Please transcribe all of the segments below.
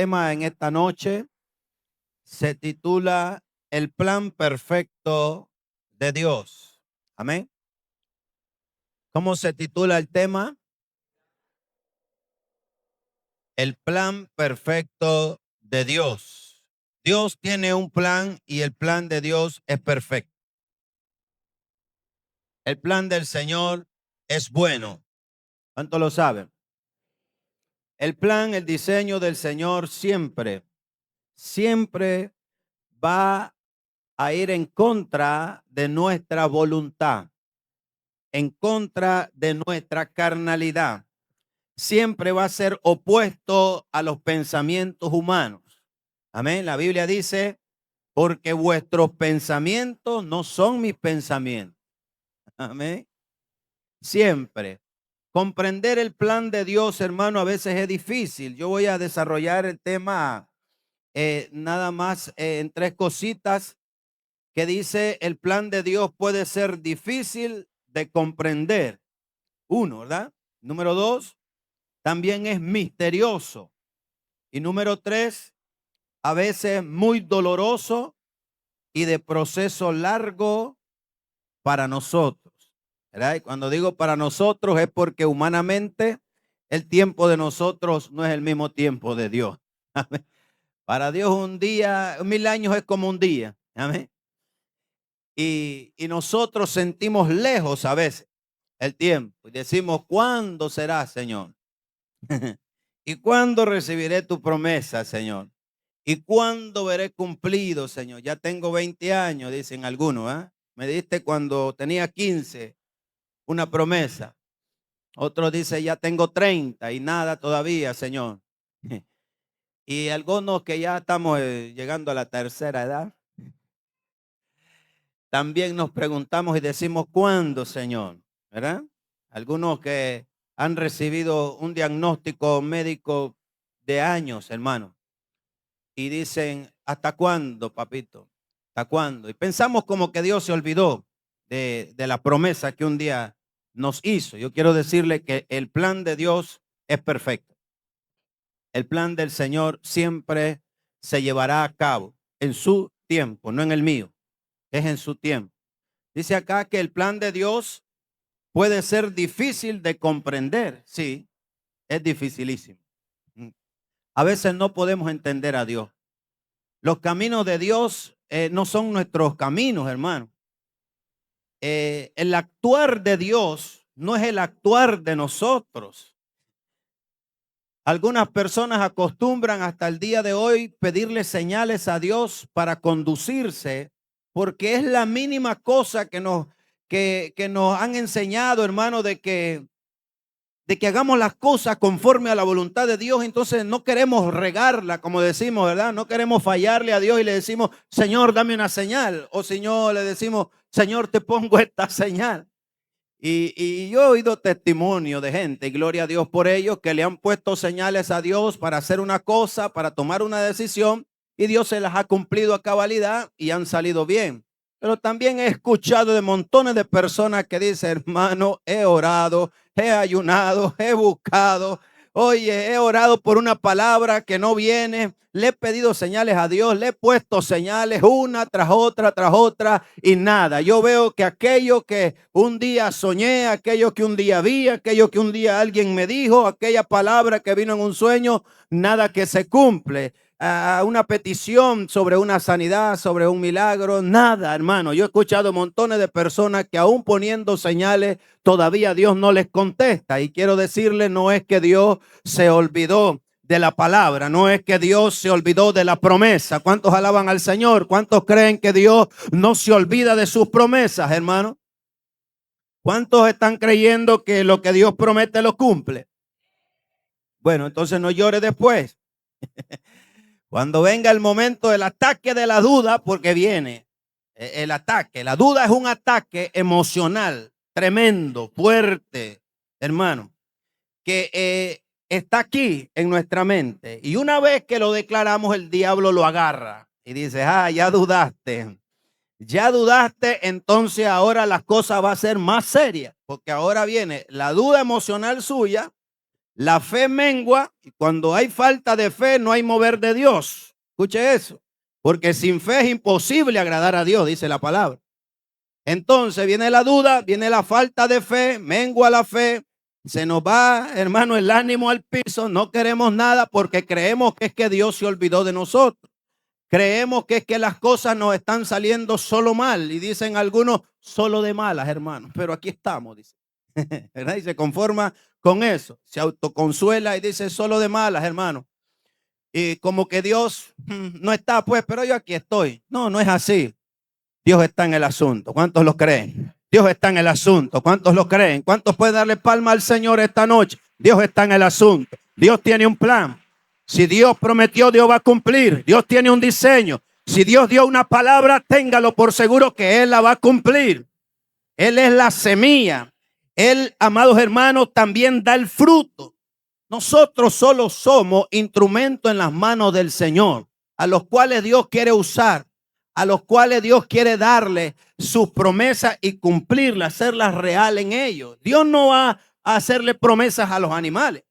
tema en esta noche se titula El plan perfecto de Dios. Amén. ¿Cómo se titula el tema? El plan perfecto de Dios. Dios tiene un plan y el plan de Dios es perfecto. El plan del Señor es bueno. ¿Cuánto lo saben? El plan, el diseño del Señor siempre va a ir en contra de nuestra voluntad, en contra de nuestra carnalidad. Siempre va a ser opuesto a los pensamientos humanos. Amén. La Biblia dice, porque vuestros pensamientos no son mis pensamientos. Amén. Siempre. Comprender el plan de Dios, hermano, a veces es difícil. Yo voy a desarrollar el tema nada más en tres cositas que dice el plan de Dios puede ser difícil de comprender. Uno, ¿verdad? Número dos, también es misterioso. Y número tres, a veces muy doloroso y de proceso largo para nosotros, ¿verdad? Y cuando digo para nosotros es porque humanamente el tiempo de nosotros no es el mismo tiempo de Dios. Amén. Para Dios un día, 1000 años es como un día. Amén. Y nosotros sentimos lejos a veces el tiempo y decimos, ¿cuándo será, Señor? ¿Y cuándo recibiré tu promesa, Señor? ¿Y cuándo veré cumplido, Señor? Ya tengo 20 años, dicen algunos, ¿eh? Me diste cuando tenía 15 una promesa. Otros dicen, ya tengo 30 y nada todavía, Señor. Y algunos que ya estamos llegando a la tercera edad, también nos preguntamos y decimos, ¿cuándo, Señor? ¿Verdad? Algunos que han recibido un diagnóstico médico de años, hermano, y dicen, ¿hasta cuándo, papito? ¿Hasta cuándo? Y pensamos como que Dios se olvidó de la promesa que un día nos hizo. Yo quiero decirle que el plan de Dios es perfecto. El plan del Señor siempre se llevará a cabo en su tiempo, no en el mío, es en su tiempo. Dice acá que el plan de Dios puede ser difícil de comprender. Sí, es dificilísimo. A veces no podemos entender a Dios. Los caminos de Dios no son nuestros caminos, hermano. El actuar de Dios no es el actuar de nosotros. Algunas personas acostumbran hasta el día de hoy pedirle señales a Dios para conducirse, porque es la mínima cosa que nos han enseñado, hermano, de que hagamos las cosas conforme a la voluntad de Dios. Entonces no queremos regarla, como decimos, ¿verdad? No queremos fallarle a Dios y le decimos, Señor, dame una señal. O Señor, le decimos, Señor, te pongo esta señal. Y yo he oído testimonio de gente, y gloria a Dios por ellos, que le han puesto señales a Dios para hacer una cosa, para tomar una decisión, y Dios se las ha cumplido a cabalidad y han salido bien. Pero también he escuchado de montones de personas que dicen, hermano, he orado, he ayunado, he buscado. Oye, he orado por una palabra que no viene. Le he pedido señales a Dios, le he puesto señales una tras otra y nada. Yo veo que aquello que un día soñé, aquello que un día vi, aquello que un día alguien me dijo, aquella palabra que vino en un sueño, nada que se cumple. Una petición sobre una sanidad, sobre un milagro, nada, hermano. Yo he escuchado montones de personas que aún poniendo señales, todavía Dios no les contesta. Y quiero decirle, no es que Dios se olvidó de la palabra, no es que Dios se olvidó de la promesa. ¿Cuántos alaban al Señor? ¿Cuántos creen que Dios no se olvida de sus promesas, hermano? ¿Cuántos están creyendo que lo que Dios promete lo cumple? Bueno, entonces no llore después. Cuando venga el momento del ataque de la duda, porque viene el ataque. La duda es un ataque emocional tremendo, fuerte, hermano, que está aquí en nuestra mente. Y una vez que lo declaramos, el diablo lo agarra y dice, ya dudaste. Ya dudaste, entonces ahora las cosas va a ser más serias, porque ahora viene la duda emocional suya, La fe mengua y cuando hay falta de fe no hay mover de Dios. Escuche eso. Porque sin fe es imposible agradar a Dios, dice la palabra. Entonces viene la duda, viene la falta de fe, mengua la fe. Se nos va, hermano, el ánimo al piso. No queremos nada porque creemos que es que Dios se olvidó de nosotros. Creemos que es que las cosas nos están saliendo solo mal. Y dicen algunos, solo de malas, hermano. Pero aquí estamos, dice. ¿Verdad? Y se conforma con eso. Se autoconsuela y dice, solo de malas, hermano. Y como que Dios no está, pues, pero yo aquí estoy. No, no es así. Dios está en el asunto. ¿Cuántos lo creen? Dios está en el asunto. ¿Cuántos lo creen? ¿Cuántos pueden darle palma al Señor esta noche? Dios está en el asunto. Dios tiene un plan. Si Dios prometió, Dios va a cumplir. Dios tiene un diseño. Si Dios dio una palabra, téngalo por seguro que Él la va a cumplir. Él es la semilla. Él, amados hermanos, también da el fruto. Nosotros solo somos instrumentos en las manos del Señor, a los cuales Dios quiere usar, a los cuales Dios quiere darle sus promesas y cumplirlas, hacerlas real en ellos. Dios no va a hacerle promesas a los animales.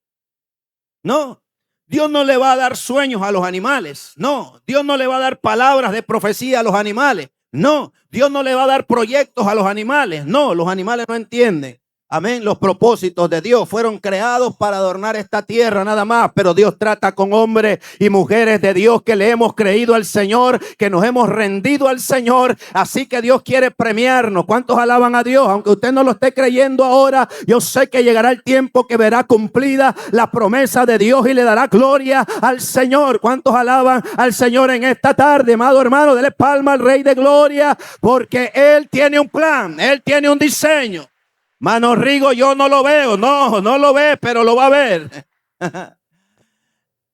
No, Dios no le va a dar sueños a los animales. No, Dios no le va a dar palabras de profecía a los animales. No, Dios no le va a dar proyectos a los animales. No, los animales no entienden. Amén. Los propósitos de Dios fueron creados para adornar esta tierra nada más. Pero Dios trata con hombres y mujeres de Dios que le hemos creído al Señor, que nos hemos rendido al Señor. Así que Dios quiere premiarnos. ¿Cuántos alaban a Dios? Aunque usted no lo esté creyendo ahora, yo sé que llegará el tiempo que verá cumplida la promesa de Dios y le dará gloria al Señor. ¿Cuántos alaban al Señor en esta tarde? Amado hermano, dele palma al Rey de Gloria, porque Él tiene un plan, Él tiene un diseño. Mano Rigo, yo no lo veo. No, no lo ve, pero lo va a ver.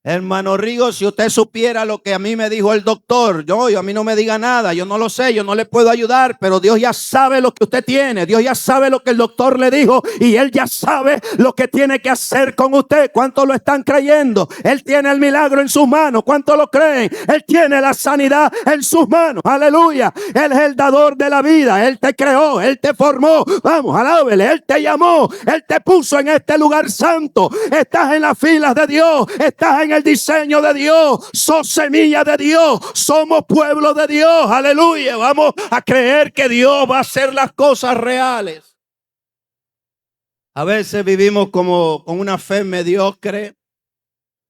Hermano Rigo, si usted supiera lo que a mí me dijo el doctor, yo a mí no me diga nada, yo no lo sé, yo no le puedo ayudar, pero Dios ya sabe lo que usted tiene, Dios ya sabe lo que el doctor le dijo y Él ya sabe lo que tiene que hacer con usted. ¿Cuántos lo están creyendo? Él tiene el milagro en sus manos. ¿Cuántos lo creen? Él tiene la sanidad en sus manos. Aleluya. Él es el dador de la vida. Él te creó, Él te formó. Vamos, alábele. Él te llamó, Él te puso en este lugar santo. Estás en las filas de Dios, estás en el diseño de Dios, sos semilla de Dios, somos pueblo de Dios. Aleluya. Vamos a creer que Dios va a hacer las cosas reales. A veces vivimos como con una fe mediocre.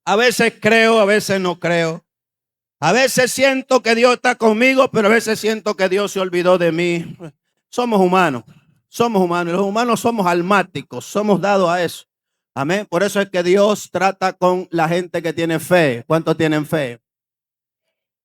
A veces creo, a veces no creo. A veces siento que Dios está conmigo, pero a veces siento que Dios se olvidó de mí. Somos humanos, somos humanos. Los humanos somos almáticos, somos dados a eso. Amén. Por eso es que Dios trata con la gente que tiene fe. ¿Cuántos tienen fe?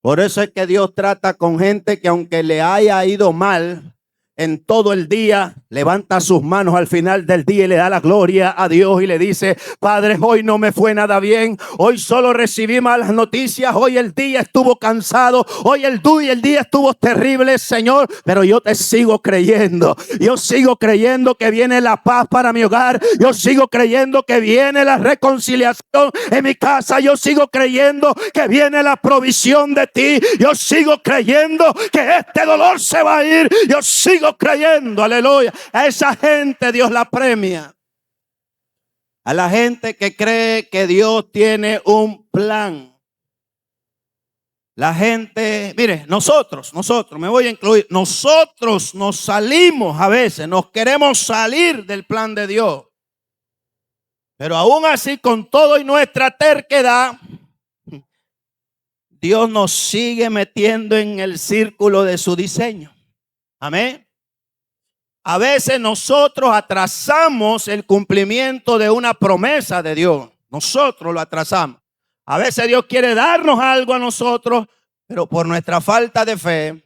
Por eso es que Dios trata con gente que aunque le haya ido mal en todo el día, levanta sus manos al final del día y le da la gloria a Dios y le dice: Padre, hoy no me fue nada bien, hoy solo recibí malas noticias, hoy el día estuvo cansado, hoy el día estuvo terrible, Señor, pero yo te sigo creyendo. Yo sigo creyendo que viene la paz para mi hogar, yo sigo creyendo que viene la reconciliación en mi casa, yo sigo creyendo que viene la provisión de ti, yo sigo creyendo que este dolor se va a ir, yo sigo creyendo. Aleluya. A esa gente Dios la premia. A la gente que cree que Dios tiene un plan. La gente, mire, nosotros, me voy a incluir, nosotros nos salimos a veces, nos queremos salir del plan de Dios. Pero aún así, con todo y nuestra terquedad, Dios nos sigue metiendo en el círculo de su diseño. Amén. A veces nosotros atrasamos el cumplimiento de una promesa de Dios. Nosotros lo atrasamos. A veces Dios quiere darnos algo a nosotros, pero por nuestra falta de fe,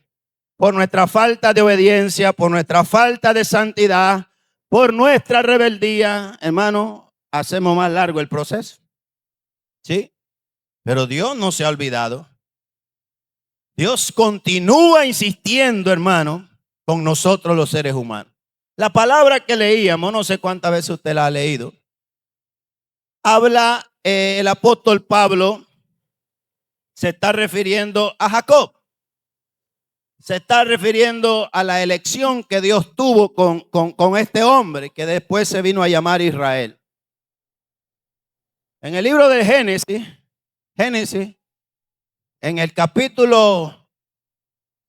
por nuestra falta de obediencia, por nuestra falta de santidad, por nuestra rebeldía, hermano, hacemos más largo el proceso. ¿Sí? Pero Dios no se ha olvidado. Dios continúa insistiendo, hermano, con nosotros los seres humanos. La palabra que leíamos, no sé cuántas veces usted la ha leído, habla el apóstol Pablo, se está refiriendo a Jacob, se está refiriendo a la elección que Dios tuvo con este hombre que después se vino a llamar Israel. En el libro de Génesis, en el capítulo,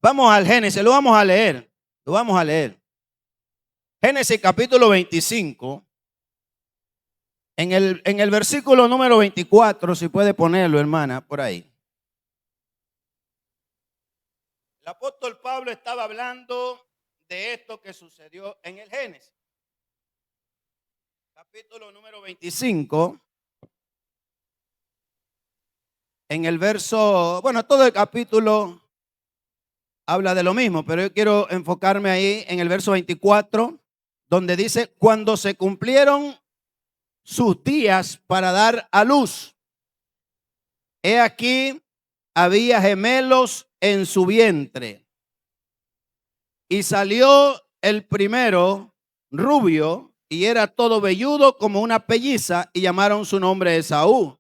vamos al Génesis, lo vamos a leer. Génesis capítulo 25, en el versículo número 24, si puede ponerlo, hermana, por ahí. El apóstol Pablo estaba hablando de esto que sucedió en el Génesis. Capítulo número 25. En el verso, bueno, todo el capítulo habla de lo mismo, pero yo quiero enfocarme ahí en el verso 24, donde dice, cuando se cumplieron sus días para dar a luz, he aquí, había gemelos en su vientre. Y salió el primero rubio y era todo velludo como una pelliza y llamaron su nombre Esaú.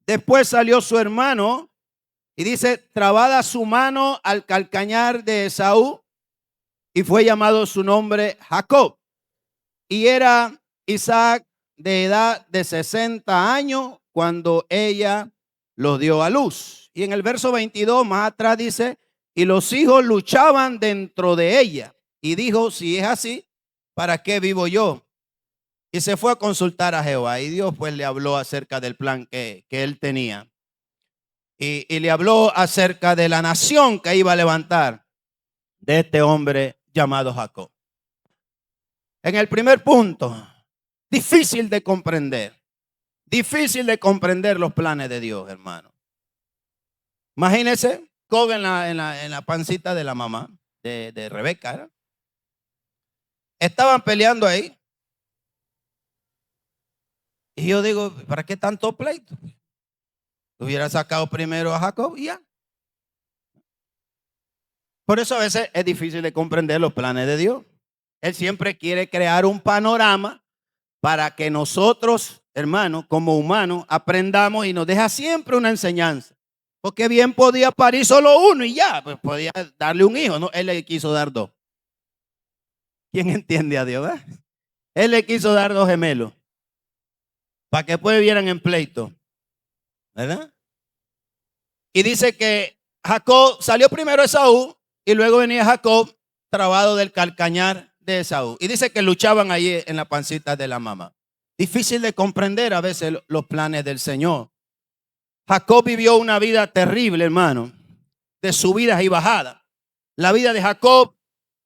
Después salió su hermano y dice, trabada su mano al calcañar de Esaú y fue llamado su nombre Jacob. Y era Isaac de edad de 60 años cuando ella los dio a luz. Y en el verso 22 más atrás dice, y los hijos luchaban dentro de ella. Y dijo, si es así, ¿para qué vivo yo? Y se fue a consultar a Jehová. Y Dios pues le habló acerca del plan que él tenía. Y le habló acerca de la nación que iba a levantar de este hombre llamado Jacob. En el primer punto, difícil de comprender los planes de Dios, hermano. Imagínense, Jacob en la pancita de la mamá de Rebeca, ¿era? Estaban peleando ahí. Y yo digo, ¿para qué tanto pleito? Hubiera sacado primero a Jacob y ya. Por eso a veces es difícil de comprender los planes de Dios. Él siempre quiere crear un panorama para que nosotros, hermanos, como humanos, aprendamos y nos deja siempre una enseñanza. Porque bien podía parir solo uno y ya, pues podía darle un hijo, ¿no? Él le quiso dar dos. ¿Quién entiende a Dios? Él le quiso dar dos gemelos para que después vivieran en pleito, ¿verdad? Y dice que Jacob salió primero Esaú y luego venía Jacob trabado del calcañar de Esaú. Y dice que luchaban allí en la pancita de la mamá. Difícil de comprender a veces los planes del Señor. Jacob vivió una vida terrible, hermano, de subidas y bajadas. La vida de Jacob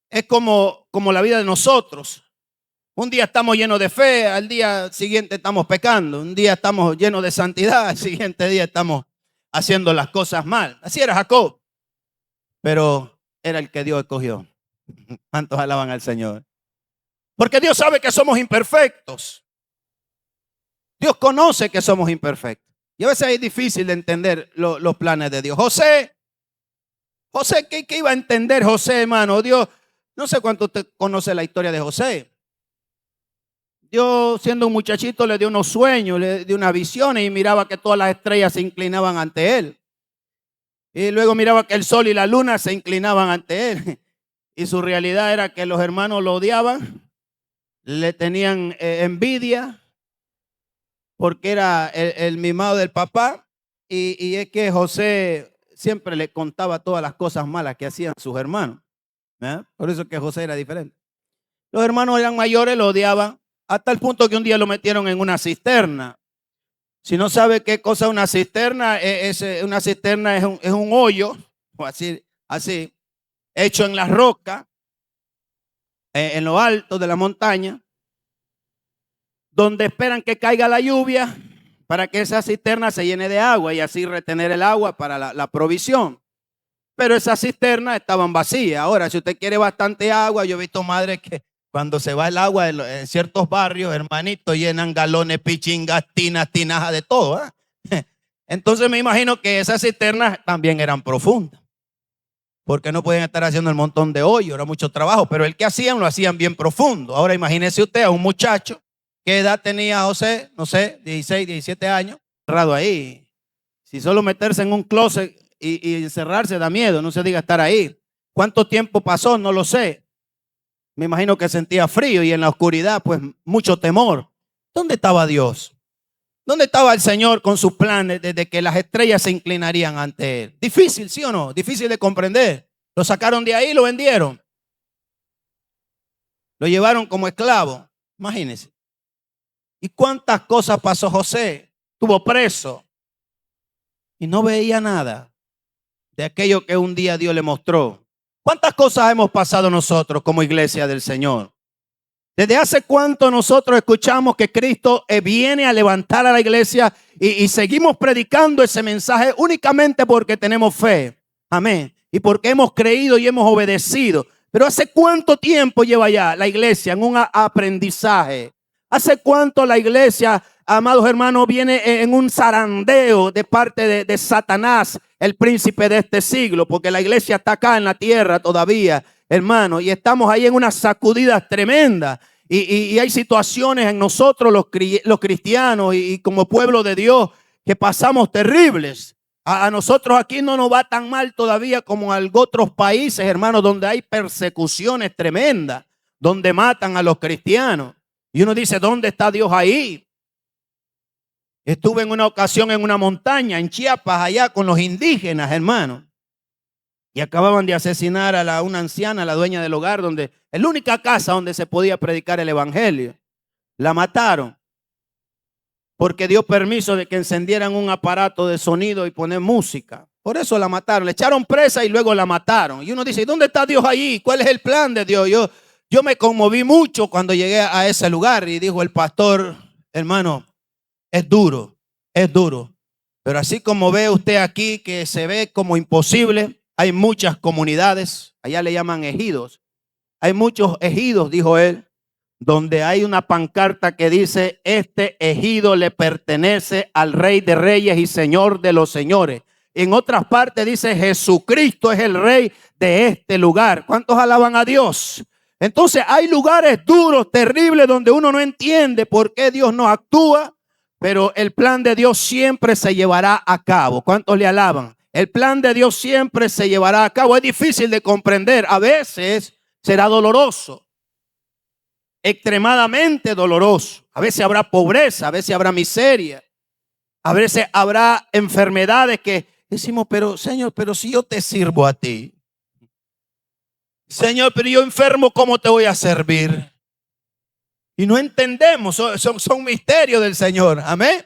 es como la vida de nosotros. Un día estamos llenos de fe, al día siguiente estamos pecando. Un día estamos llenos de santidad, al siguiente día estamos haciendo las cosas mal. Así era Jacob, pero era el que Dios escogió. ¿Cuántos alaban al Señor? Porque Dios sabe que somos imperfectos. Dios conoce que somos imperfectos. Y a veces es difícil de entender los planes de Dios. José, ¿qué iba a entender José, hermano? Dios, no sé cuánto usted conoce la historia de José. Dios, siendo un muchachito, le dio unos sueños, le dio unas visiones y miraba que todas las estrellas se inclinaban ante él. Y luego miraba que el sol y la luna se inclinaban ante él. Y su realidad era que los hermanos lo odiaban, le tenían envidia, porque era el mimado del papá. Y es que José siempre le contaba todas las cosas malas que hacían sus hermanos. Por eso es que José era diferente. Los hermanos eran mayores, lo odiaban, hasta el punto que un día lo metieron en una cisterna. Si no sabe qué cosa es una cisterna, es un hoyo, o así, hecho en la roca, en lo alto de la montaña, donde esperan que caiga la lluvia para que esa cisterna se llene de agua y así retener el agua para la provisión. Pero esas cisternas estaban vacías. Ahora, si usted quiere bastante agua, yo he visto madres que cuando se va el agua en ciertos barrios, hermanitos, llenan galones, pichingas, tinas, tinajas, de todo. Entonces me imagino que esas cisternas también eran profundas, porque no pueden estar haciendo el montón de hoyo, era mucho trabajo, pero el que hacían, lo hacían bien profundo. Ahora imagínese usted a un muchacho, ¿qué edad tenía José? No sé, 16, 17 años, cerrado ahí. Si solo meterse en un closet y encerrarse da miedo, no se diga estar ahí. ¿Cuánto tiempo pasó? No lo sé. Me imagino que sentía frío y en la oscuridad, pues mucho temor. ¿Dónde estaba Dios? ¿Dónde estaba el Señor con sus planes desde que las estrellas se inclinarían ante Él? Difícil, ¿sí o no? Difícil de comprender. Lo sacaron de ahí y lo vendieron. Lo llevaron como esclavo. Imagínense. ¿Y cuántas cosas pasó José? Estuvo preso y no veía nada de aquello que un día Dios le mostró. ¿Cuántas cosas hemos pasado nosotros como iglesia del Señor? ¿Desde hace cuánto nosotros escuchamos que Cristo viene a levantar a la iglesia y seguimos predicando ese mensaje únicamente porque tenemos fe? Amén. Y porque hemos creído y hemos obedecido. Pero ¿hace cuánto tiempo lleva ya la iglesia en un aprendizaje? ¿Hace cuánto la iglesia, amados hermanos, viene en un zarandeo de parte de Satanás, el príncipe de este siglo? Porque la iglesia está acá en la tierra todavía, hermano, y estamos ahí en unas sacudidas tremendas. Y hay situaciones en nosotros los cristianos y como pueblo de Dios que pasamos terribles. A nosotros aquí no nos va tan mal todavía como en otros países, hermanos, donde hay persecuciones tremendas, donde matan a los cristianos. Y uno dice, ¿dónde está Dios ahí? Estuve en una ocasión en una montaña, en Chiapas, allá con los indígenas, hermanos. Y acababan de asesinar a una anciana, la dueña del hogar, donde es la única casa donde se podía predicar el evangelio. La mataron porque dio permiso de que encendieran un aparato de sonido y poner música. Por eso la mataron. Le echaron presa y luego la mataron. Y uno dice, ¿dónde está Dios allí? ¿Cuál es el plan de Dios? Yo me conmoví mucho cuando llegué a ese lugar y dijo el pastor, hermano, es duro, es duro. Pero así como ve usted aquí que se ve como imposible, hay muchas comunidades, allá le llaman ejidos. Hay muchos ejidos, dijo él, donde hay una pancarta que dice, este ejido le pertenece al Rey de Reyes y Señor de los Señores. En otras partes dice, Jesucristo es el Rey de este lugar. ¿Cuántos alaban a Dios? Entonces hay lugares duros, terribles, donde uno no entiende por qué Dios no actúa, pero el plan de Dios siempre se llevará a cabo. ¿Cuántos le alaban? El plan de Dios siempre se llevará a cabo. Es difícil de comprender. A veces será doloroso, extremadamente doloroso. A veces habrá pobreza, a veces habrá miseria, a veces habrá enfermedades que decimos, pero Señor, pero si yo te sirvo a ti. Señor, pero yo enfermo, ¿cómo te voy a servir? Y no entendemos, son misterios del Señor. Amén.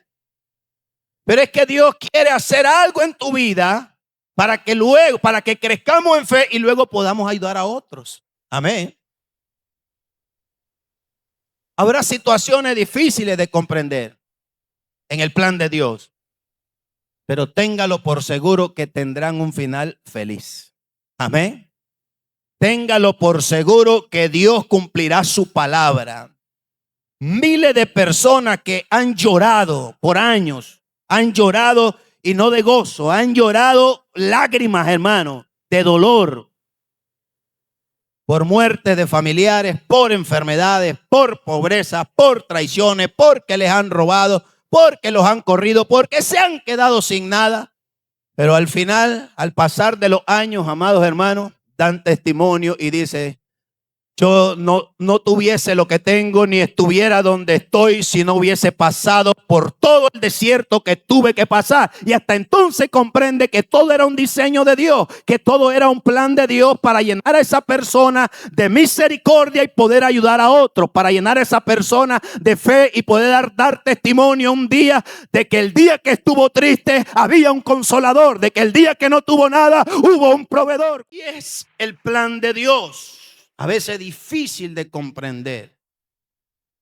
Pero es que Dios quiere hacer algo en tu vida para que crezcamos en fe y luego podamos ayudar a otros. Amén. Habrá situaciones difíciles de comprender en el plan de Dios, pero téngalo por seguro que tendrán un final feliz. Amén. Téngalo por seguro que Dios cumplirá su palabra. Miles de personas que han llorado por años, han llorado y no de gozo, han llorado lágrimas, hermano, de dolor, por muerte de familiares, por enfermedades, por pobreza, por traiciones, porque les han robado, porque los han corrido, porque se han quedado sin nada. Pero al final, al pasar de los años, amados hermanos, dan testimonio y dice, yo no tuviese lo que tengo ni estuviera donde estoy si no hubiese pasado por todo el desierto que tuve que pasar. Y hasta entonces comprende que todo era un diseño de Dios, que todo era un plan de Dios para llenar a esa persona de misericordia y poder ayudar a otros, para llenar a esa persona de fe y poder dar testimonio un día de que el día que estuvo triste había un consolador, de que el día que no tuvo nada hubo un proveedor. Y es el plan de Dios. A veces difícil de comprender.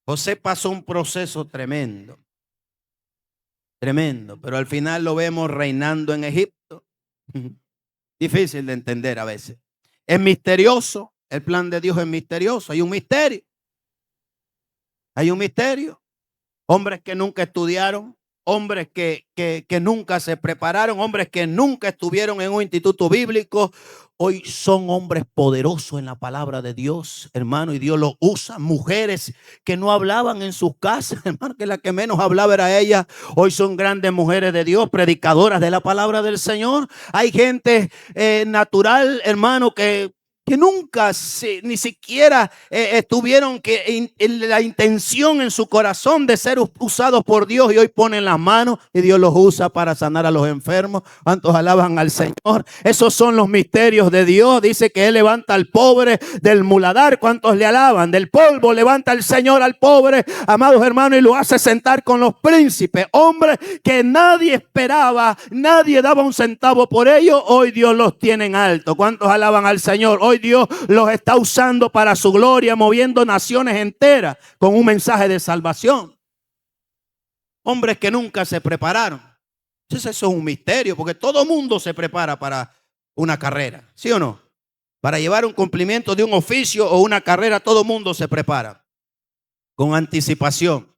José pasó un proceso tremendo, pero al final lo vemos reinando en Egipto. Difícil de entender a veces. Es misterioso, el plan de Dios es misterioso, hay un misterio. Hay un misterio. Hombres que nunca estudiaron, hombres que nunca se prepararon, hombres que nunca estuvieron en un instituto bíblico, hoy son hombres poderosos en la palabra de Dios, hermano, y Dios los usa. Mujeres que no hablaban en sus casas, hermano, que la que menos hablaba era ella, hoy son grandes mujeres de Dios, predicadoras de la palabra del Señor. Hay gente natural, hermano, que que nunca ni siquiera tuvieron la intención en su corazón de ser usados por Dios, y hoy ponen las manos y Dios los usa para sanar a los enfermos. ¿Cuántos alaban al Señor? Esos son los misterios de Dios. Dice que Él levanta al pobre del muladar. ¿Cuántos le alaban? Del polvo levanta el Señor al pobre, amados hermanos, y lo hace sentar con los príncipes. Hombres que nadie esperaba, nadie daba un centavo por ellos. Hoy Dios los tiene en alto. ¿Cuántos alaban al Señor? Hoy Dios los está usando para su gloria, moviendo naciones enteras con un mensaje de salvación. Hombres que nunca se prepararon. Entonces eso es un misterio, porque todo mundo se prepara para una carrera, ¿sí o no? Para llevar un cumplimiento de un oficio o una carrera, todo mundo se prepara con anticipación.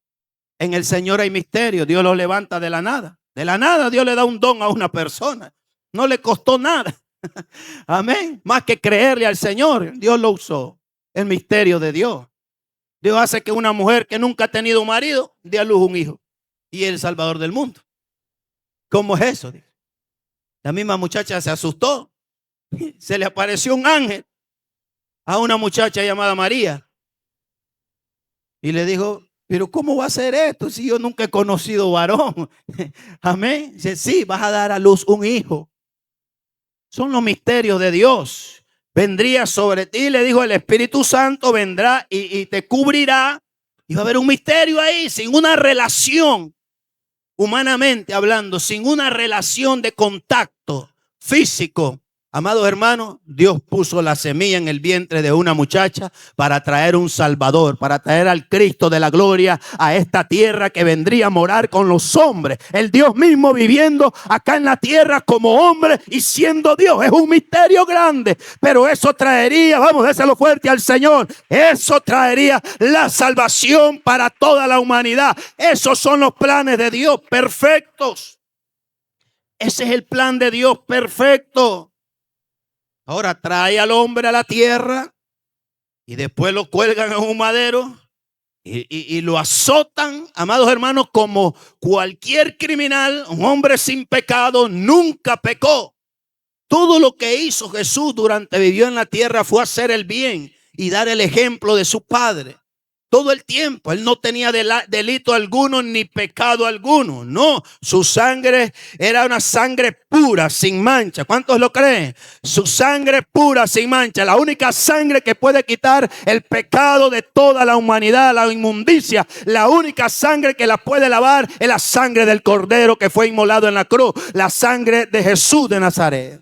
En el Señor hay misterio. Dios lo levanta de la nada. De la nada Dios le da un don a una persona. No le costó nada. Amén. Más que creerle al Señor, Dios lo usó. El misterio de Dios. Dios hace que una mujer que nunca ha tenido un marido dé a luz un hijo, y es el Salvador del mundo. ¿Cómo es eso? La misma muchacha se asustó. Se le apareció un ángel a una muchacha llamada María y le dijo: pero ¿cómo va a ser esto si yo nunca he conocido varón? Amén. Dice: sí, vas a dar a luz un hijo. Son los misterios de Dios. Vendría sobre ti, le dijo, el Espíritu Santo vendrá y te cubrirá. Y va a haber un misterio ahí, sin una relación, humanamente hablando, sin una relación de contacto físico. Amados hermanos, Dios puso la semilla en el vientre de una muchacha para traer un Salvador, para traer al Cristo de la gloria a esta tierra, que vendría a morar con los hombres. El Dios mismo viviendo acá en la tierra como hombre y siendo Dios. Es un misterio grande, pero eso traería, vamos, déselo fuerte al Señor, eso traería la salvación para toda la humanidad. Esos son los planes de Dios perfectos. Ese es el plan de Dios perfecto. Ahora trae al hombre a la tierra y después lo cuelgan en un madero y lo azotan, amados hermanos, como cualquier criminal. Un hombre sin pecado, nunca pecó. Todo lo que hizo Jesús durante vivió en la tierra fue hacer el bien y dar el ejemplo de su Padre. Todo el tiempo Él no tenía delito alguno ni pecado alguno. No, su sangre era una sangre pura, sin mancha. ¿Cuántos lo creen? Su sangre pura, sin mancha. La única sangre que puede quitar el pecado de toda la humanidad, la inmundicia. La única sangre que la puede lavar es la sangre del Cordero que fue inmolado en la cruz. La sangre de Jesús de Nazaret.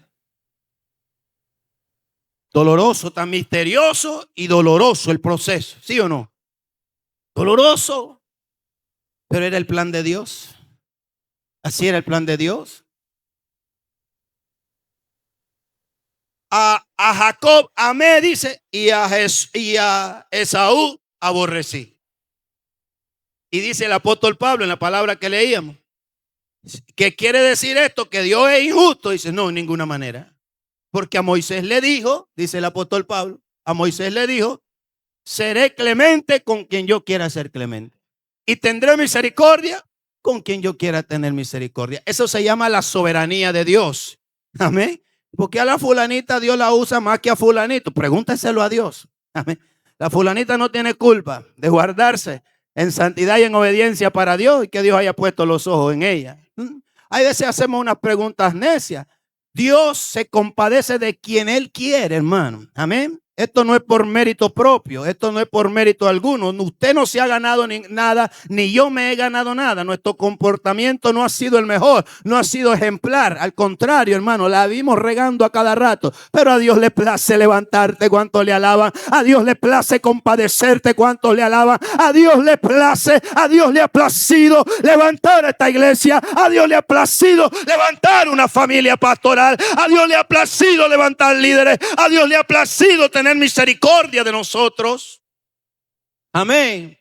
Doloroso, tan misterioso y doloroso el proceso, ¿sí o no? Doloroso, pero era el plan de Dios. Así era el plan de Dios. A Jacob amé, dice, y a Esaú aborrecí. Y dice el apóstol Pablo en la palabra que leíamos, ¿qué quiere decir esto? ¿Que Dios es injusto? Dice: no, en ninguna manera. Porque a Moisés le dijo, dice el apóstol Pablo, a Moisés le dijo: seré clemente con quien yo quiera ser clemente, y tendré misericordia con quien yo quiera tener misericordia. Eso se llama la soberanía de Dios. Amén. Porque a la fulanita Dios la usa más que a fulanito. Pregúnteselo a Dios. Amén. La fulanita no tiene culpa de guardarse en santidad y en obediencia para Dios, y que Dios haya puesto los ojos en ella. Hay veces hacemos unas preguntas necias. Dios se compadece de quien Él quiere, hermano. Amén. Esto no es por mérito propio, esto no es por mérito alguno. Usted no se ha ganado nada, ni yo me he ganado nada. Nuestro comportamiento no ha sido el mejor, no ha sido ejemplar. Al contrario, hermano, la vimos regando a cada rato. Pero a Dios le place levantarte, cuanto le alaban. A Dios le place compadecerte, cuanto le alaban. A Dios le place, a Dios le ha placido levantar esta iglesia. A Dios le ha placido levantar una familia pastoral. A Dios le ha placido levantar líderes. A Dios le ha placido tener misericordia de nosotros. Amén.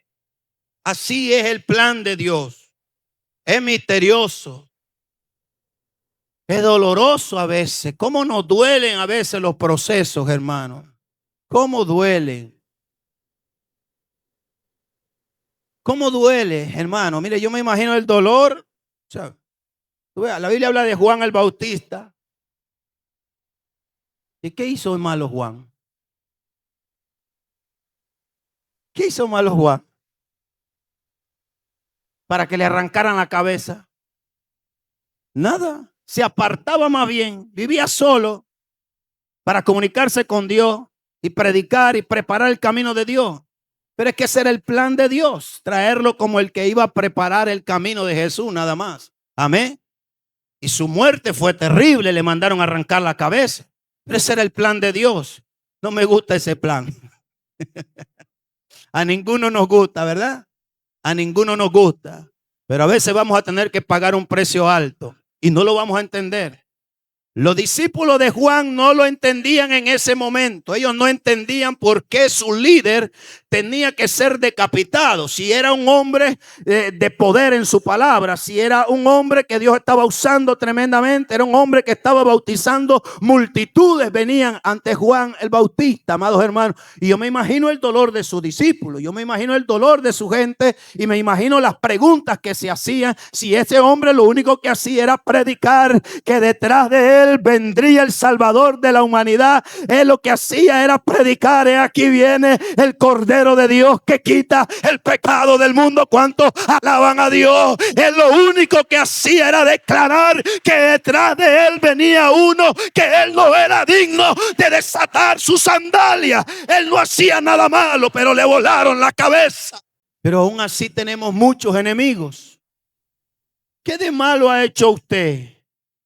Así es el plan de Dios. Es misterioso. Es doloroso a veces. ¿Cómo nos duelen a veces los procesos, hermanos? ¿Cómo duelen? ¿Cómo duele, hermano? Mire, yo me imagino el dolor. O sea, la Biblia habla de Juan el Bautista. ¿Y qué hizo el malo Juan? ¿Qué hizo malo Juan? Para que le arrancaran la cabeza. Nada. Se apartaba más bien. Vivía solo para comunicarse con Dios y predicar y preparar el camino de Dios. Pero es que ese era el plan de Dios. Traerlo como el que iba a preparar el camino de Jesús, nada más. Amén. Y su muerte fue terrible. Le mandaron a arrancar la cabeza. Pero ese era el plan de Dios. No me gusta ese plan. A ninguno nos gusta, ¿verdad? A ninguno nos gusta. Pero a veces vamos a tener que pagar un precio alto y no lo vamos a entender. Los discípulos de Juan no lo entendían en ese momento. Ellos no entendían por qué su líder tenía que ser decapitado. Si era un hombre de poder en su palabra, si era un hombre que Dios estaba usando tremendamente, era un hombre que estaba bautizando multitudes, venían ante Juan el Bautista, amados hermanos. Y yo me imagino el dolor de sus discípulos, yo me imagino el dolor de su gente y me imagino las preguntas que se hacían. Si ese hombre lo único que hacía era predicar que detrás de él vendría el Salvador de la humanidad, él lo que hacía era predicar: aquí viene el Cordero de Dios que quita el pecado del mundo. ¿Cuántos alaban a Dios? Él lo único que hacía era declarar que detrás de él venía uno que él no era digno de desatar sus sandalias. Él no hacía nada malo, pero le volaron la cabeza. Pero aún así tenemos muchos enemigos. ¿Qué de malo ha hecho usted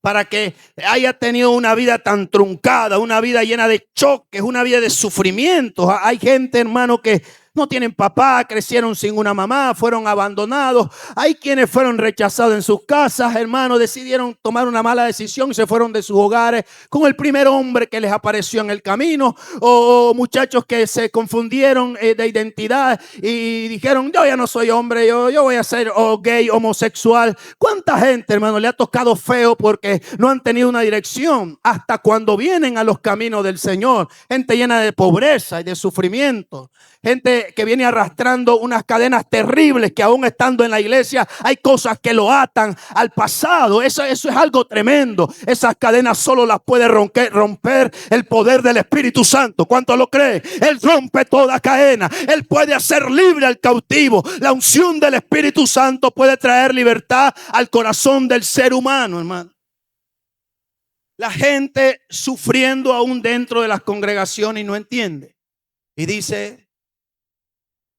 para que haya tenido una vida tan truncada, una vida llena de choques, una vida de sufrimientos? Hay gente, hermano, que no tienen papá, crecieron sin una mamá, fueron abandonados. Hay quienes fueron rechazados en sus casas, hermano, decidieron tomar una mala decisión y se fueron de sus hogares con el primer hombre que les apareció en el camino. O muchachos que se confundieron de identidad y dijeron: yo ya no soy hombre, yo voy a ser gay, homosexual. ¿Cuánta gente, hermano, le ha tocado feo porque no han tenido una dirección? Hasta cuando vienen a los caminos del Señor, gente llena de pobreza y de sufrimiento. Gente que viene arrastrando unas cadenas terribles que aún estando en la iglesia hay cosas que lo atan al pasado. Eso es algo tremendo. Esas cadenas solo las puede romper el poder del Espíritu Santo. ¿Cuánto lo cree? Él rompe toda cadena. Él puede hacer libre al cautivo. La unción del Espíritu Santo puede traer libertad al corazón del ser humano, hermano. La gente sufriendo aún dentro de las congregaciones y no entiende. Y dice: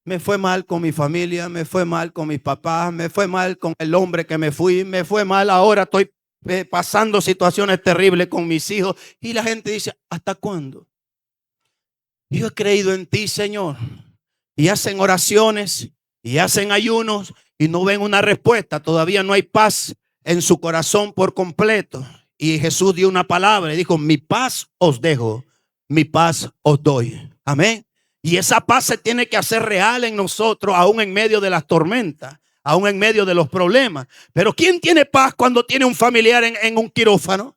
me fue mal con mi familia, me fue mal con mis papás, me fue mal con el hombre que me fui, me fue mal, ahora estoy pasando situaciones terribles con mis hijos. Y la gente dice: ¿hasta cuándo? Yo he creído en ti, Señor. Y hacen oraciones y hacen ayunos y no ven una respuesta. Todavía no hay paz en su corazón por completo. Y Jesús dio una palabra y dijo: mi paz os dejo, mi paz os doy. Amén. Y esa paz se tiene que hacer real en nosotros, aún en medio de las tormentas, aún en medio de los problemas. Pero ¿quién tiene paz cuando tiene un familiar en un quirófano?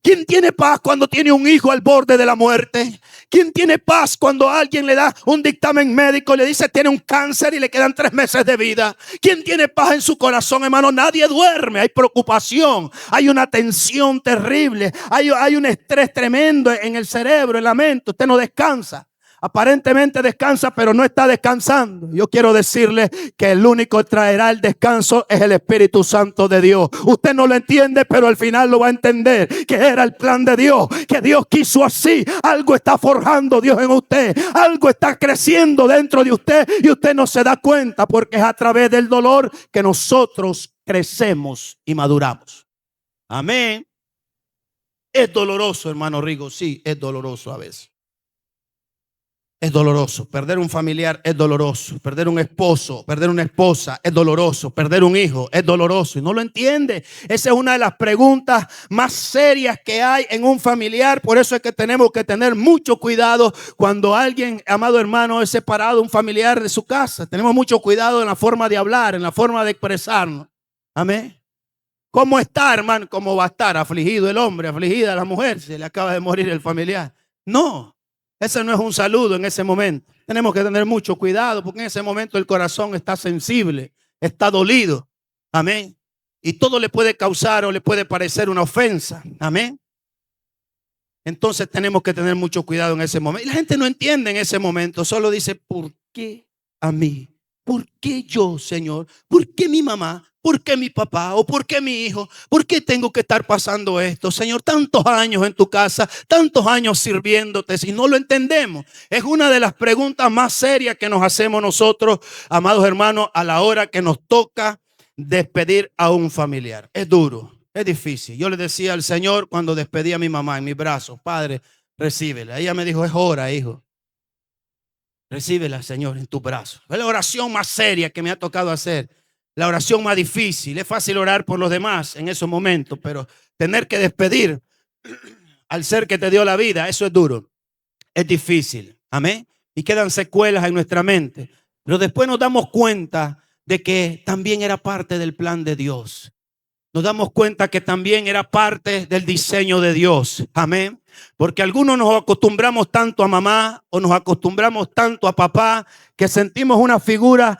¿Quién tiene paz cuando tiene un hijo al borde de la muerte? ¿Quién tiene paz cuando alguien le da un dictamen médico y le dice tiene un cáncer y le quedan 3 meses de vida? ¿Quién tiene paz en su corazón, hermano? Nadie duerme, hay preocupación, hay una tensión terrible, hay un estrés tremendo en el cerebro, en la mente. Usted no descansa. Aparentemente descansa, pero no está descansando. Yo quiero decirle que el único que traerá el descanso es el Espíritu Santo de Dios. Usted no lo entiende, pero al final lo va a entender, que era el plan de Dios, que Dios quiso así. Algo está forjando Dios en usted, algo está creciendo dentro de usted y usted no se da cuenta, porque es a través del dolor que nosotros crecemos y maduramos. Amén. Es doloroso, hermano Rigo, sí, es doloroso a veces. Es doloroso, perder un familiar es doloroso, perder un esposo, perder una esposa es doloroso, perder un hijo es doloroso y no lo entiende. Esa es una de las preguntas más serias que hay en un familiar. Por eso es que tenemos que tener mucho cuidado cuando alguien, amado hermano, es separado, un familiar de su casa. Tenemos mucho cuidado en la forma de hablar, en la forma de expresarnos. Amén. ¿Cómo está, hermano? ¿Cómo va a estar? Afligido el hombre, afligida la mujer, se le acaba de morir el familiar. No. Ese no es un saludo en ese momento. Tenemos que tener mucho cuidado porque en ese momento el corazón está sensible, está dolido. Amén. Y todo le puede causar o le puede parecer una ofensa. Amén. Entonces tenemos que tener mucho cuidado en ese momento. Y la gente no entiende en ese momento. Solo dice: ¿por qué a mí? ¿Por qué yo, Señor? ¿Por qué mi mamá? ¿Por qué mi papá? ¿O por qué mi hijo? ¿Por qué tengo que estar pasando esto? Señor, tantos años en tu casa, tantos años sirviéndote, si no lo entendemos. Es una de las preguntas más serias que nos hacemos nosotros, amados hermanos, a la hora que nos toca despedir a un familiar. Es duro, es difícil. Yo le decía al Señor cuando despedí a mi mamá en mis brazos: Padre, recíbela. Ella me dijo: es hora, hijo. Recíbela, Señor, en tus brazos. Es la oración más seria que me ha tocado hacer. La oración más difícil. Es fácil orar por los demás en esos momentos, pero tener que despedir al ser que te dio la vida, eso es duro. Es difícil. Amén. Y quedan secuelas en nuestra mente. Pero después nos damos cuenta de que también era parte del plan de Dios. Nos damos cuenta que también era parte del diseño de Dios. Amén. Porque algunos nos acostumbramos tanto a mamá o nos acostumbramos tanto a papá que sentimos una figura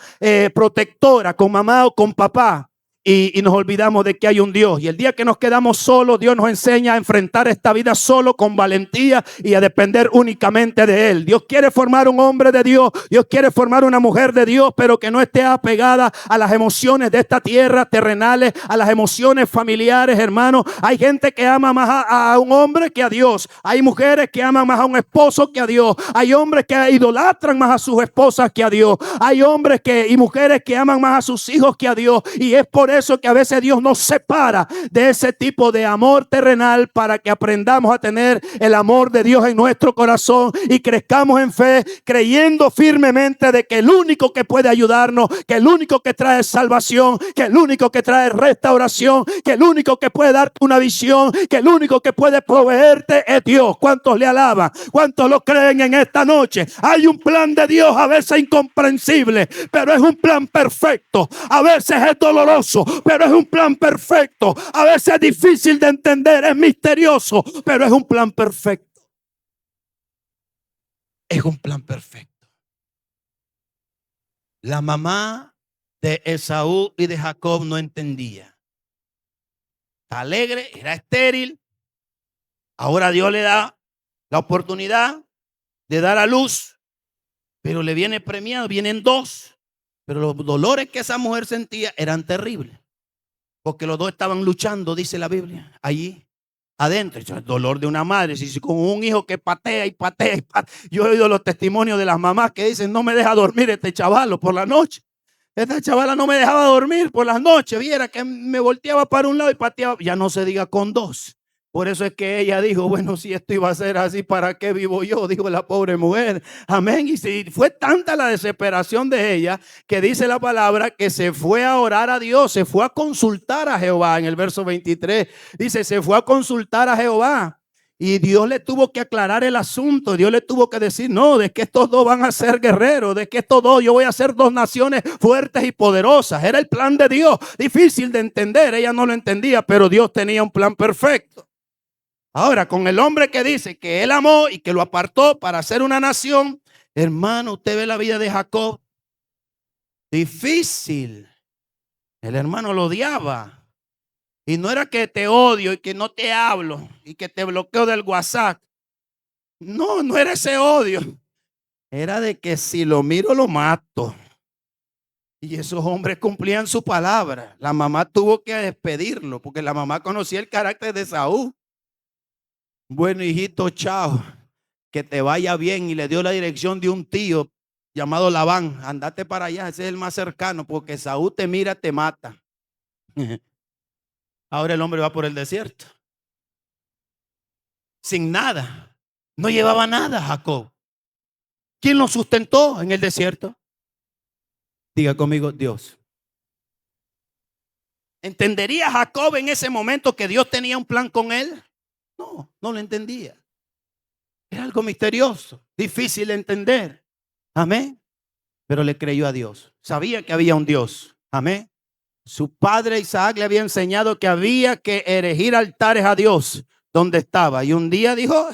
protectora con mamá o con papá. Y nos olvidamos de que hay un Dios. Y el día que nos quedamos solos, Dios nos enseña a enfrentar esta vida solo con valentía y a depender únicamente de Él. Dios quiere formar un hombre de Dios. Dios quiere formar una mujer de Dios, pero que no esté apegada a las emociones de esta tierra terrenales, a las emociones familiares, hermanos. Hay gente que ama más a un hombre que a Dios. Hay mujeres que aman más a un esposo que a Dios. Hay hombres que idolatran más a sus esposas que a Dios. Hay hombres y mujeres que aman más a sus hijos que a Dios. Y es por eso que a veces Dios nos separa de ese tipo de amor terrenal para que aprendamos a tener el amor de Dios en nuestro corazón y crezcamos en fe, creyendo firmemente de que el único que puede ayudarnos, que el único que trae salvación, que el único que trae restauración, que el único que puede darte una visión, que el único que puede proveerte es Dios. ¿Cuántos le alaban? ¿Cuántos lo creen en esta noche? Hay un plan de Dios a veces incomprensible, pero es un plan perfecto. A veces es doloroso, pero es un plan perfecto. A veces es difícil de entender, es misterioso, pero es un plan perfecto. Es un plan perfecto. La mamá de Esaú y de Jacob no entendía. Está alegre, era estéril. Ahora Dios le da la oportunidad de dar a luz, pero le viene premiado, vienen dos. Pero los dolores que esa mujer sentía eran terribles, porque los dos estaban luchando, dice la Biblia, allí adentro. El dolor de una madre, si con un hijo que patea y patea y patea. Yo he oído los testimonios de las mamás que dicen: no me deja dormir este chavalo por la noche. Esta chavala no me dejaba dormir por las noches. Viera que me volteaba para un lado y pateaba. Ya no se diga con dos. Por eso es que ella dijo: bueno, si esto iba a ser así, ¿para qué vivo yo? Dijo la pobre mujer. Amén. Y si fue tanta la desesperación de ella que dice la palabra que se fue a orar a Dios, se fue a consultar a Jehová. En el verso 23 dice: se fue a consultar a Jehová. Y Dios le tuvo que aclarar el asunto. Dios le tuvo que decir: no, de que estos dos van a ser guerreros, de que estos dos, yo voy a hacer dos naciones fuertes y poderosas. Era el plan de Dios. Difícil de entender, ella no lo entendía, pero Dios tenía un plan perfecto. Ahora, con el hombre que dice que él amó y que lo apartó para hacer una nación, hermano, usted ve la vida de Jacob. Difícil. El hermano lo odiaba. Y no era que te odio y que no te hablo y que te bloqueo del WhatsApp. No, no era ese odio. Era de que si lo miro lo mato. Y esos hombres cumplían su palabra. La mamá tuvo que despedirlo porque la mamá conocía el carácter de Saúl. Bueno, hijito, chao, que te vaya bien. Y le dio la dirección de un tío llamado Labán. Andate para allá, ese es el más cercano, porque Saúl te mira, te mata. Ahora el hombre va por el desierto sin nada. No llevaba nada Jacob. ¿Quién lo sustentó en el desierto? Diga conmigo: Dios. ¿Entendería Jacob en ese momento que Dios tenía un plan con él? No, no lo entendía. Era algo misterioso, difícil de entender. Amén. Pero le creyó a Dios. Sabía que había un Dios. Amén. Su padre Isaac le había enseñado que había que erigir altares a Dios donde estaba. Y un día dijo: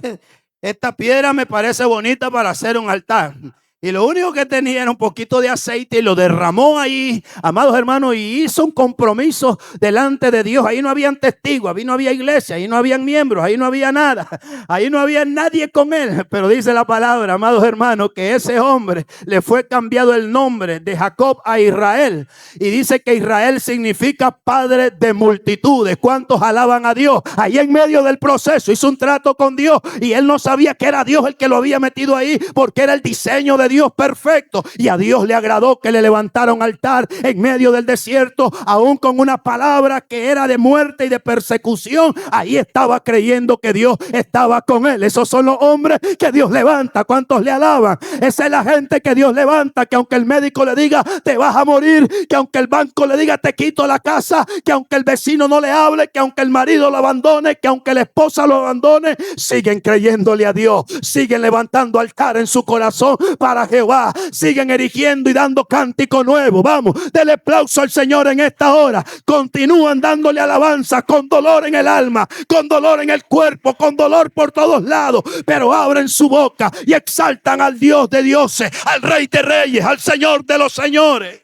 esta piedra me parece bonita para hacer un altar. Y lo único que tenía era un poquito de aceite y lo derramó ahí, amados hermanos, y hizo un compromiso delante de Dios. Ahí no habían testigos, ahí no había iglesia, ahí no habían miembros, ahí no había nada, ahí no había nadie con él. Pero dice la palabra, amados hermanos, que ese hombre le fue cambiado el nombre de Jacob a Israel. Y dice que Israel significa padre de multitudes. ¿Cuántos alaban a Dios? Ahí en medio del proceso hizo un trato con Dios y él no sabía que era Dios el que lo había metido ahí, porque era el diseño de Dios perfecto. Y a Dios le agradó que le levantara un altar en medio del desierto, aún con una palabra que era de muerte y de persecución. Ahí estaba creyendo que Dios estaba con él. Esos son los hombres que Dios levanta. ¿Cuántos le alaban? Esa es la gente que Dios levanta, que aunque el médico le diga te vas a morir, que aunque el banco le diga te quito la casa, que aunque el vecino no le hable, que aunque el marido lo abandone, que aunque la esposa lo abandone, siguen creyéndole a Dios, siguen levantando altar en su corazón para Jehová, siguen erigiendo y dando cántico nuevo. Vamos, denle aplauso al Señor en esta hora. Continúan dándole alabanza con dolor en el alma, con dolor en el cuerpo, con dolor por todos lados, pero abren su boca y exaltan al Dios de dioses, al Rey de reyes, al Señor de los señores.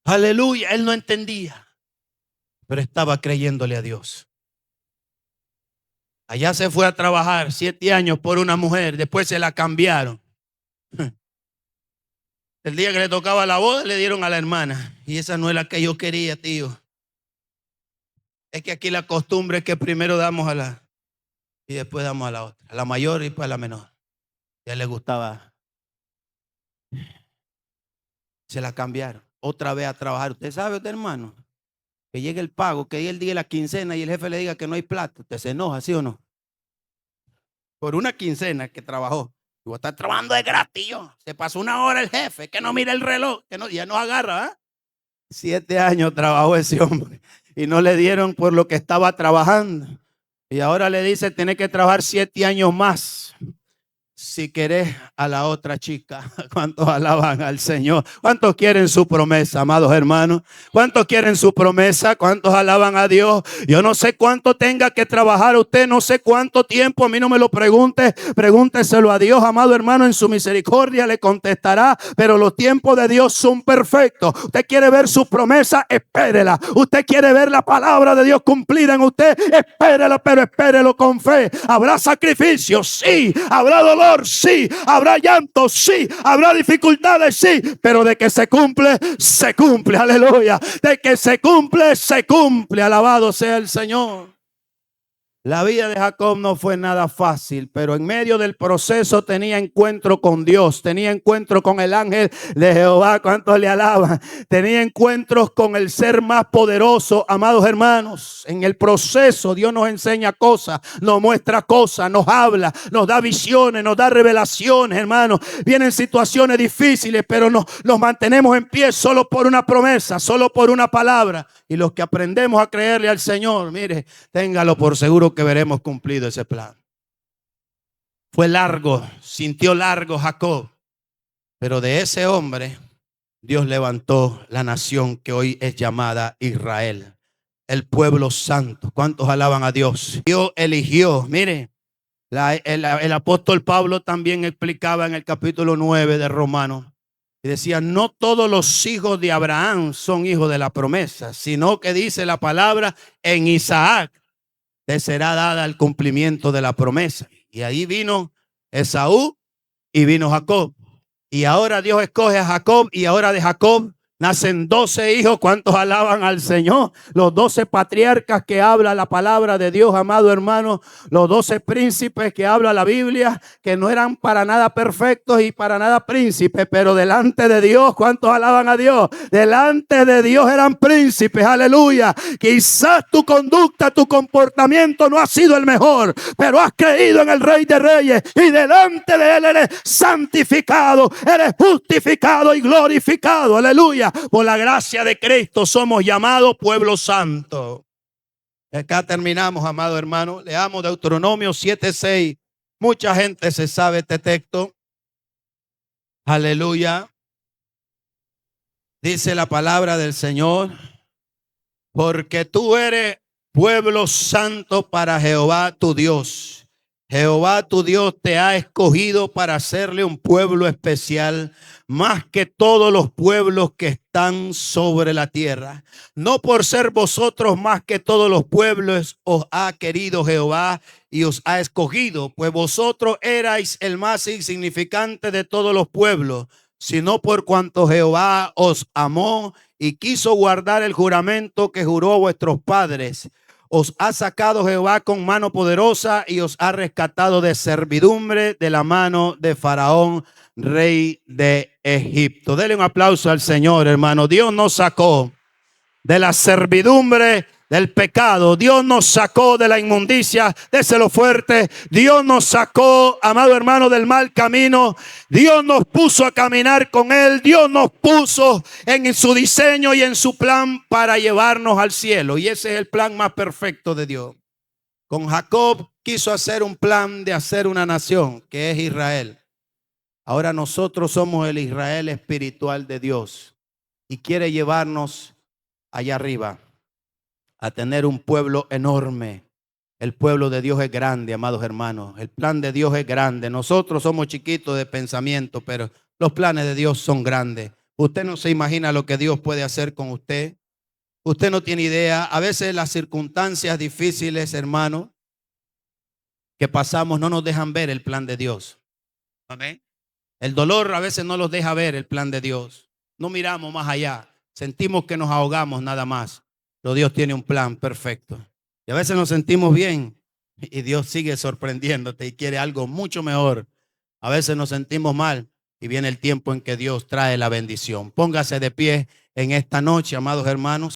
Aleluya. Él no entendía, pero estaba creyéndole a Dios. Allá se fue a trabajar 7 años por una mujer, después se la cambiaron. El día que le tocaba la boda le dieron a la hermana. Y esa no es la que yo quería, tío. Es que aquí la costumbre es que primero damos a la y después damos a la otra, a la mayor y después a la menor. Ya le gustaba. Se la cambiaron. Otra vez a trabajar. Usted sabe, usted hermano, que llegue el pago, que llegue el día de la quincena y el jefe le diga que no hay plata. ¿Usted se enoja, sí o no? Por una quincena que trabajó. Y vos estás trabajando de gratis. Se pasó 1 hora el jefe, que no mira el reloj, que no, ya no agarra. ¿Eh? 7 años trabajó ese hombre y no le dieron por lo que estaba trabajando. Y ahora le dice, tiene que trabajar 7 años más si querés a la otra chica. ¿Cuántos alaban al Señor? ¿Cuántos quieren su promesa, amados hermanos? ¿Cuántos quieren su promesa? ¿Cuántos alaban a Dios? Yo no sé cuánto tenga que trabajar usted, no sé cuánto tiempo, a mí no me lo pregunte, pregúnteselo a Dios, amado hermano, en su misericordia le contestará, pero los tiempos de Dios son perfectos. Usted quiere ver su promesa, espérela. Usted quiere ver la palabra de Dios cumplida en usted, espérela, pero espérelo con fe. Habrá sacrificio, sí, habrá dolor, sí, habrá llanto, sí, habrá dificultades, sí, pero de que se cumple, aleluya, de que se cumple, alabado sea el Señor. La vida de Jacob no fue nada fácil, pero en medio del proceso tenía encuentro con Dios, tenía encuentro con el ángel de Jehová. ¿Cuántos le alaban? Tenía encuentros con el ser más poderoso, amados hermanos. En el proceso Dios nos enseña cosas, nos muestra cosas, nos habla, nos da visiones, nos da revelaciones, hermanos. Vienen situaciones difíciles, pero nos mantenemos en pie solo por una promesa, solo por una palabra. Y los que aprendemos a creerle al Señor, mire, téngalo por seguro que veremos cumplido ese plan. Fue largo, sintió largo Jacob, pero de ese hombre Dios levantó la nación que hoy es llamada Israel, el pueblo santo. ¿Cuántos alaban a Dios? Dios eligió, mire, el apóstol Pablo también explicaba en el capítulo 9 de Romanos. Y decía, no todos los hijos de Abraham son hijos de la promesa, sino que dice la palabra, en Isaac te será dada el cumplimiento de la promesa. Y ahí vino Esaú y vino Jacob. Y ahora Dios escoge a Jacob y ahora de Jacob nacen 12 hijos. ¿Cuántos alaban al Señor? Los 12 patriarcas que habla la palabra de Dios, amado hermano. Los 12 príncipes que habla la Biblia, que no eran para nada perfectos y para nada príncipes, pero delante de Dios, ¿cuántos alaban a Dios? Delante de Dios eran príncipes, aleluya. Quizás tu conducta, tu comportamiento no ha sido el mejor, pero has creído en el Rey de Reyes y delante de Él eres santificado, eres justificado y glorificado, aleluya. Por la gracia de Cristo somos llamados pueblo santo. Acá terminamos, amado hermano. Leamos Deuteronomio 7:6. Mucha gente se sabe este texto. Aleluya. Dice la palabra del Señor: porque tú eres pueblo santo para Jehová tu Dios. Jehová tu Dios te ha escogido para hacerle un pueblo especial, más que todos los pueblos que están sobre la tierra. No por ser vosotros más que todos los pueblos os ha querido Jehová y os ha escogido, pues vosotros erais el más insignificante de todos los pueblos, sino por cuanto Jehová os amó y quiso guardar el juramento que juró a vuestros padres. Os ha sacado Jehová con mano poderosa y os ha rescatado de servidumbre de la mano de Faraón, rey de Egipto. Denle un aplauso al Señor, hermano. Dios nos sacó de la servidumbre del pecado. Dios nos sacó de la inmundicia. Déselo fuerte. Dios nos sacó, amado hermano, del mal camino. Dios nos puso a caminar con Él. Dios nos puso en su diseño y en su plan para llevarnos al cielo. Y ese es el plan más perfecto de Dios. Con Jacob quiso hacer un plan de hacer una nación, que es Israel. Ahora nosotros somos el Israel espiritual de Dios y quiere llevarnos allá arriba a tener un pueblo enorme. El pueblo de Dios es grande, amados hermanos. El plan de Dios es grande. Nosotros somos chiquitos de pensamiento, pero los planes de Dios son grandes. Usted no se imagina lo que Dios puede hacer con usted. Usted no tiene idea. A veces las circunstancias difíciles, hermano, que pasamos no nos dejan ver el plan de Dios. Amén. El dolor a veces no nos deja ver el plan de Dios. No miramos más allá. Sentimos que nos ahogamos nada más. Pero Dios tiene un plan perfecto. Y a veces nos sentimos bien y Dios sigue sorprendiéndote y quiere algo mucho mejor. A veces nos sentimos mal y viene el tiempo en que Dios trae la bendición. Póngase de pie en esta noche, amados hermanos.